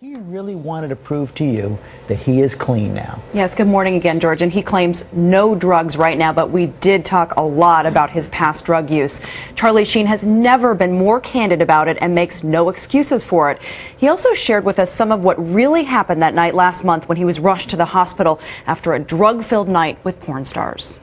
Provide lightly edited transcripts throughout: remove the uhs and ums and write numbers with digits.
He really wanted to prove to you that he is clean now. Yes, good morning again, George. And he claims no drugs right now, but we did talk a lot about his past drug use. Charlie Sheen has never been more candid about it and makes no excuses for it. He also shared with us some of what really happened that night last month when he was rushed to the hospital after a drug-filled night with porn stars.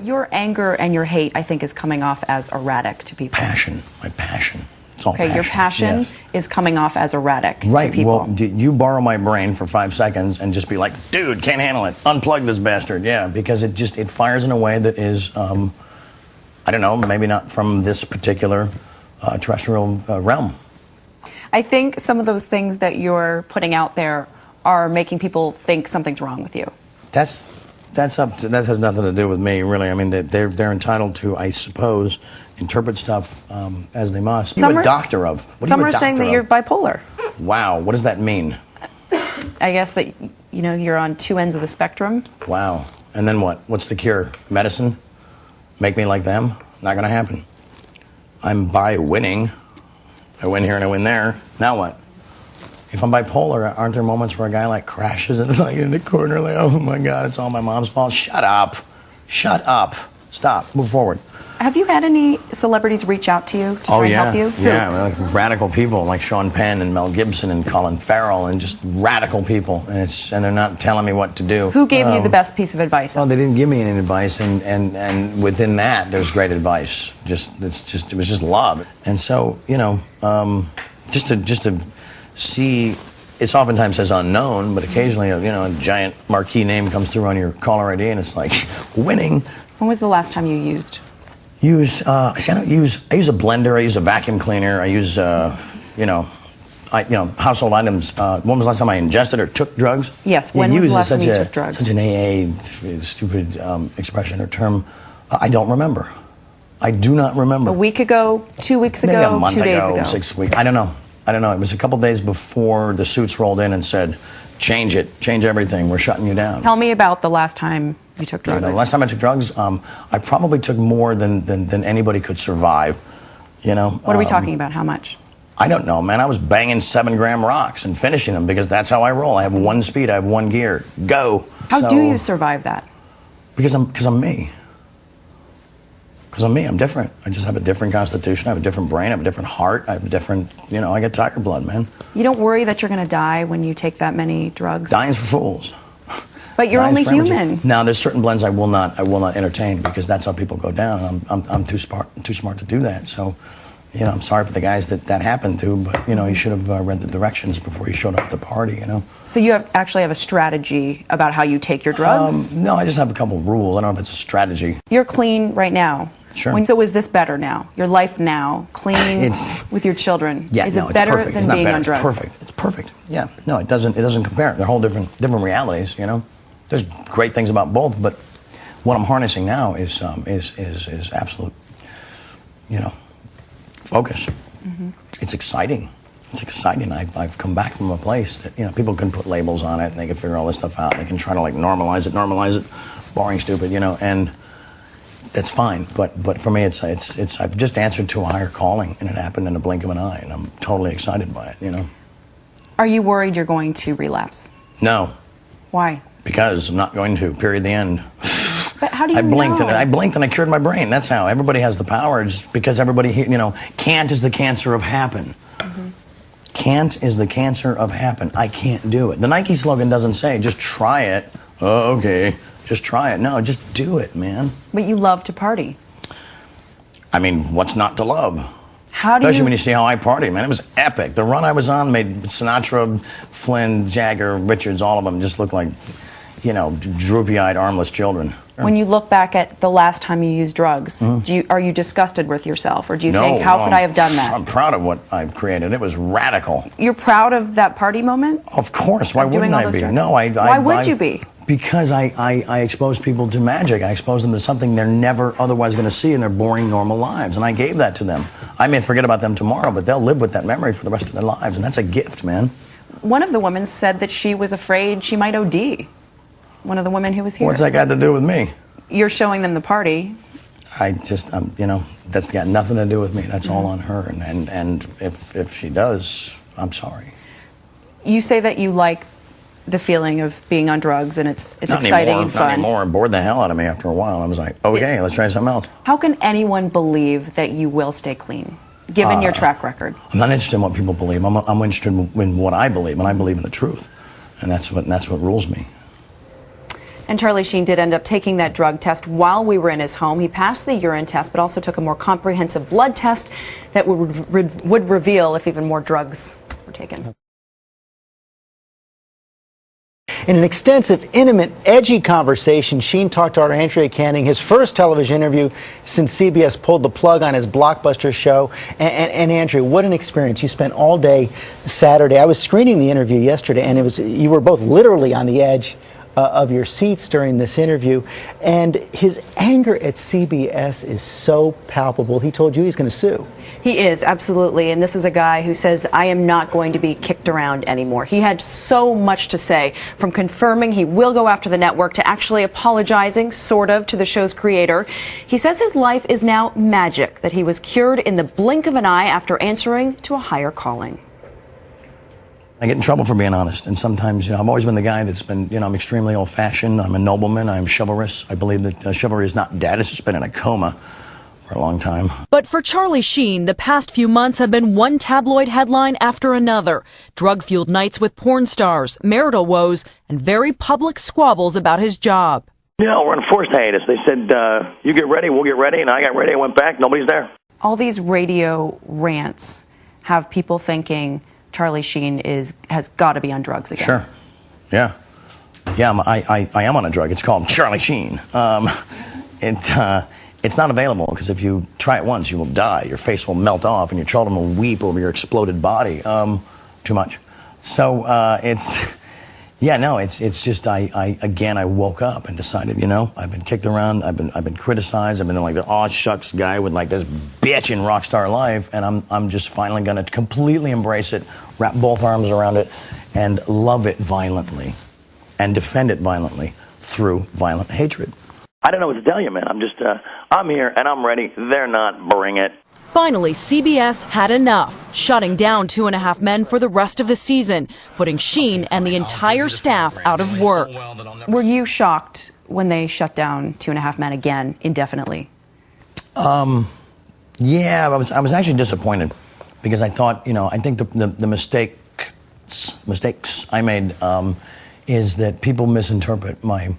Your anger and your hate, I think, is coming off as erratic to people. Passion, my passion. It's all okay, passion. Your passion yes. is coming off as erratic right. to people. Well, you borrow my brain for 5 seconds and just be like, dude, can't handle it. Unplug this bastard. Yeah, because it fires in a way that is, I don't know, maybe not from this particular terrestrial realm. I think some of those things that you're putting out there are making people think something's wrong with you. That has nothing to do with me, really. I mean, they're entitled to, I suppose, interpret stuff as they must. What are you a doctor of? Some are saying that you're bipolar. Wow, what does that mean? I guess that, you know, you're on two ends of the spectrum. Wow. And then what? What's the cure? Medicine? Make me like them? Not gonna happen. I'm winning. I win here and I win there. Now what? If I'm bipolar, aren't there moments where a guy like crashes in the corner like, oh my God, it's all my mom's fault? Shut up. Shut up. Stop. Move forward. Have you had any celebrities reach out to you to try and help you? Yeah, like radical people like Sean Penn and Mel Gibson and Colin Farrell and just radical people, and they're not telling me what to do. Who gave you the best piece of advice? Well, they didn't give me any advice, and within that, there's great advice. It was just love, and so you know, just to see. It's oftentimes says unknown, but occasionally, you know, a giant marquee name comes through on your caller ID, and it's like winning. When was the last time you used? I use a blender, I use a vacuum cleaner, I use household items. When was the last time I ingested or took drugs? Yes, when was the last time you took drugs? Such an AA stupid expression or term. I don't remember. I do not remember. A week ago, 2 weeks ago, maybe a month 2 days ago, 6 weeks. I don't know. It was a couple days before the suits rolled in and said, change it, change everything, we're shutting you down. Tell me about the last time you took drugs. The last time I took drugs, I probably took more than anybody could survive. You know. What are we talking about? How much? I don't know, man. I was banging 7-gram rocks and finishing them because that's how I roll. I have one speed, I have one gear. Go. How do you survive that? Because I'm me. Because I'm me. I'm different. I just have a different constitution. I have a different brain. I have a different heart. I have a different, you know, I get tiger blood, man. You don't worry that you're going to die when you take that many drugs? Dying's for fools. But you're only human. Now, there's certain blends I will not entertain because that's how people go down. I'm too smart to do that. So, you know, I'm sorry for the guys that happened to, but you know, you should have read the directions before you showed up at the party. You know. So you actually have a strategy about how you take your drugs? No, I just have a couple of rules. I don't know if it's a strategy. You're clean right now. Sure. So is this better now? Your life now, clean with your children? Yeah, is no, it better it's perfect. than being on drugs? It's perfect. It's perfect. Yeah. No, it doesn't compare. They're whole different realities. You know. There's great things about both, but what I'm harnessing now is absolute, you know, focus. Mm-hmm. It's exciting. It's exciting. I've come back from a place that, you know, people can put labels on it and they can figure all this stuff out. They can try to like normalize it, boring, stupid, you know, and that's fine. But for me, it's I've just answered to a higher calling, and it happened in a blink of an eye, and I'm totally excited by it. You know. Are you worried you're going to relapse? No. Why? Because I'm not going to. Period. The end. But how do you know? I blinked and I cured my brain. That's how. Everybody has the power. Just because everybody, you know, can't is the cancer of happen. Mm-hmm. Can't is the cancer of happen. I can't do it. The Nike slogan doesn't say just try it. Oh, okay. Just try it. No, just do it, man. But you love to party. I mean, what's not to love? Especially when you see how I party, man. It was epic. The run I was on made Sinatra, Flynn, Jagger, Richards, all of them just look like, you know, droopy-eyed, armless children. When you look back at the last time you used drugs, are you disgusted with yourself, or do you think, how could I have done that? I'm proud of what I've created. It was radical. You're proud of that party moment? Of course. Why wouldn't I be? Drugs? No, Why would you be? Because I expose people to magic. I expose them to something they're never otherwise going to see in their boring, normal lives. And I gave that to them. I may forget about them tomorrow, but they'll live with that memory for the rest of their lives. And that's a gift, man. One of the women said that she was afraid she might OD. One of the women who was here. What's that got to do with me? You're showing them the party. You know, that's got nothing to do with me. That's all on her. And if she does, I'm sorry. You say that you like the feeling of being on drugs, and it's not exciting anymore, and fun. Not anymore. It bored the hell out of me after a while. I was like, okay, let's try something else. How can anyone believe that you will stay clean, given your track record? I'm not interested in what people believe. I'm interested in what I believe, and I believe in the truth, and that's what rules me. And Charlie Sheen did end up taking that drug test while we were in his home. He passed the urine test, but also took a more comprehensive blood test that would reveal if even more drugs were taken. In an extensive, intimate, edgy conversation, Sheen talked to our Andrea Canning, his first television interview since CBS pulled the plug on his blockbuster show. And Andrea, what an experience. You spent all day Saturday. I was screening the interview yesterday, and you were both literally on the edge of your seats during this interview. And his anger at CBS is so palpable. He told you he's going to sue. He is, absolutely. And this is a guy who says, I am not going to be kicked around anymore. He had so much to say, from confirming he will go after the network to actually apologizing, sort of, to the show's creator. He says his life is now magic, that he was cured in the blink of an eye after answering to a higher calling. I get in trouble for being honest, and sometimes, I've always been the guy that's been, I'm extremely old-fashioned, I'm a nobleman, I'm chivalrous. I believe that chivalry is not dead, it's just been in a coma for a long time. But for Charlie Sheen, the past few months have been one tabloid headline after another. Drug-fueled nights with porn stars, marital woes, and very public squabbles about his job. Yeah, we're on forced hiatus. They said, you get ready, we'll get ready, and I got ready, I went back, nobody's there. All these radio rants have people thinking Charlie Sheen has got to be on drugs again. Sure. Yeah. Yeah, I am on a drug. It's called Charlie Sheen. It's not available because if you try it once, you will die. Your face will melt off and your children will weep over your exploded body. Too much. So it's just I woke up and decided, I've been kicked around, I've been criticized, I've been like the aw shucks guy with like this bitch in rock star life, and I'm just finally gonna completely embrace it, wrap both arms around it, and love it violently, and defend it violently through violent hatred. I don't know what to tell you, man. I'm here and I'm ready. They're not. Bring it. Finally, CBS had enough, shutting down 2.5 Men for the rest of the season, putting Sheen and the entire staff out of work. Were you shocked when they shut down 2.5 Men again indefinitely? Yeah, I was actually disappointed because I thought, I think the mistakes I made is that people misinterpret my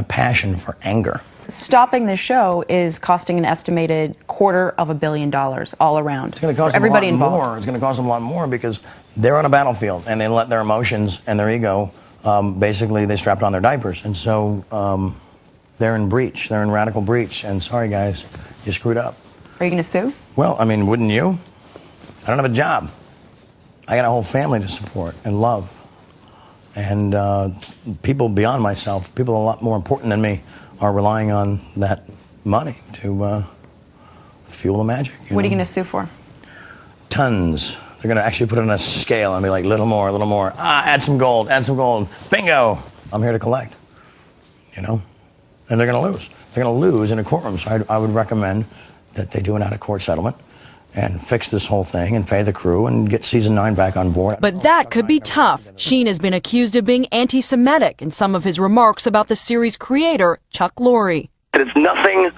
passion for anger. Stopping the show is costing an estimated $250 million all around. It's going to cost everybody them a lot involved. more. It's going to cost them a lot more because they're on a battlefield and they let their emotions and their ego, basically they strapped on their diapers. And so they're in breach. They're in radical breach. And sorry, guys, you screwed up. Are you going to sue? Well, wouldn't you? I don't have a job. I got a whole family to support and love. And people beyond myself, people a lot more important than me, are relying on that money to fuel the magic. What are you going to sue for? Tons. They're going to actually put it on a scale and be like, little more, little more. Add some gold, bingo. I'm here to collect, And they're going to lose. They're going to lose in a courtroom. So I would recommend that they do an out-of-court settlement and fix this whole thing and pay the crew and get season 9 back on board. But that could be tough. Sheen has been accused of being anti-Semitic in some of his remarks about the series' creator, Chuck Lorre. It's nothing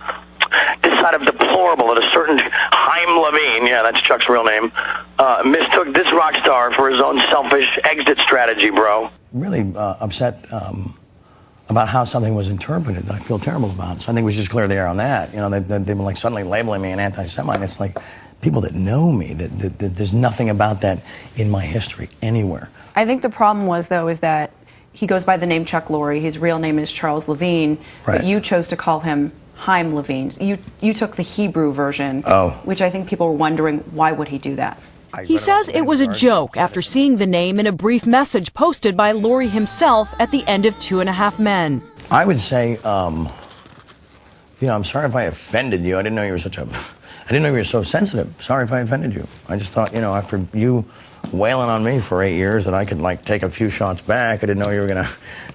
outside of deplorable that a certain Chaim Levine, yeah, that's Chuck's real name, mistook this rock star for his own selfish exit strategy, bro. Really upset about how something was interpreted that I feel terrible about. So I think we should just clear the air on that. They've been like suddenly labeling me an anti-Semite. It's like people that know me, that there's nothing about that in my history anywhere. I think the problem was, though, is that he goes by the name Chuck Lorre. His real name is Charles Levine. Right. But you chose to call him Chaim Levine. You took the Hebrew version, which I think people were wondering, why would he do that? He says it was a joke after seeing the name in a brief message posted by Lorre himself at the end of 2.5 Men. I would say, I'm sorry if I offended you. I didn't know you were so sensitive. Sorry if I offended you. I just thought, after you wailing on me for 8 years that I could take a few shots back, I didn't know you were gonna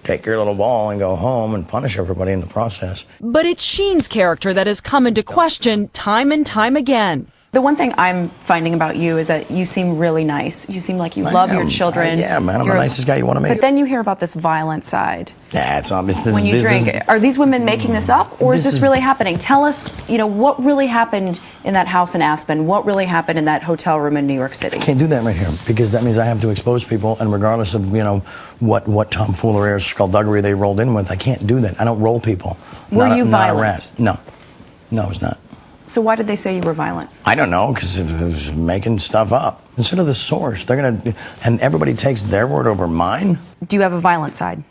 take your little ball and go home and punish everybody in the process. But it's Sheen's character that has come into question time and time again. The one thing I'm finding about you is that you seem really nice. You seem like you love your children. Yeah, man, I'm the nicest guy you want to meet. But then you hear about this violent side. Yeah, it's obvious. When you drink, are these women making this up, or is this really happening? Tell us, what really happened in that house in Aspen? What really happened in that hotel room in New York City? I can't do that right here because that means I have to expose people, and regardless of what tomfoolery or skullduggery they rolled in with, I can't do that. I don't roll people. Were you not violent? A rat. No, I was not. So why did they say you were violent? I don't know, because it was making stuff up. Instead of the source, they're gonna, and everybody takes their word over mine. Do you have a violent side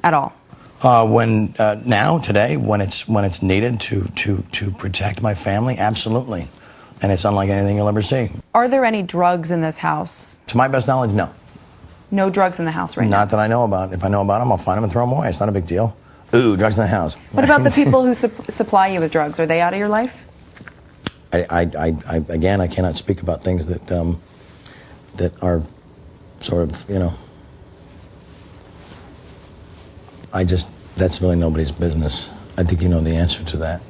at all? Today, when it's needed to protect my family, absolutely, and it's unlike anything you'll ever see. Are there any drugs in this house? To my best knowledge, no. No drugs in the house right now? Not that I know about. If I know about them, I'll find them and throw them away. It's not a big deal. Ooh, drugs in the house. What about the people who supply you with drugs? Are they out of your life? Again, I cannot speak about things that are sort of, that's really nobody's business. I think you know the answer to that,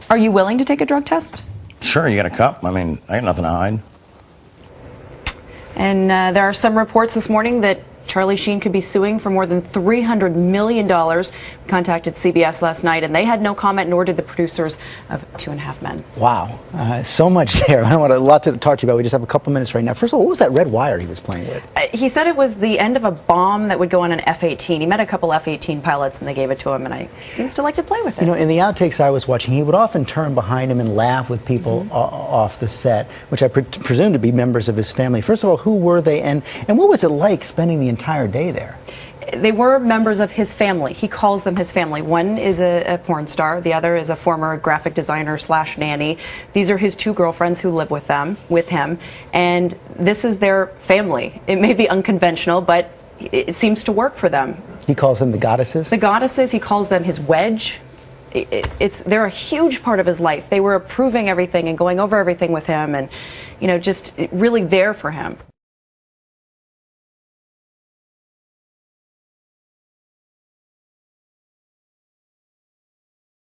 Are you willing to take a drug test? Sure, you got a cup. I mean, I got nothing to hide. And there are some reports this morning that Charlie Sheen could be suing for more than $300 million. We contacted CBS last night, and they had no comment, nor did the producers of 2.5 Men. Wow, so much there. I want a lot to talk to you about. We just have a couple minutes right now. First of all, what was that red wire he was playing with? He said it was the end of a bomb that would go on an F-18. He met a couple F-18 pilots, and they gave it to him, and he seems to like to play with it. In the outtakes I was watching, he would often turn behind him and laugh with people off the set, which I presume to be members of his family. First of all, who were they, and what was it like spending the entire day there? They were members of his family. He calls them his family. One is a porn star. The other is a former graphic designer / nanny. These are his 2 girlfriends who live with him, and this is their family. It may be unconventional, but it seems to work for them. He calls them the goddesses? The goddesses. He calls them his wedge. They're a huge part of his life. They were approving everything and going over everything with him, and just really there for him.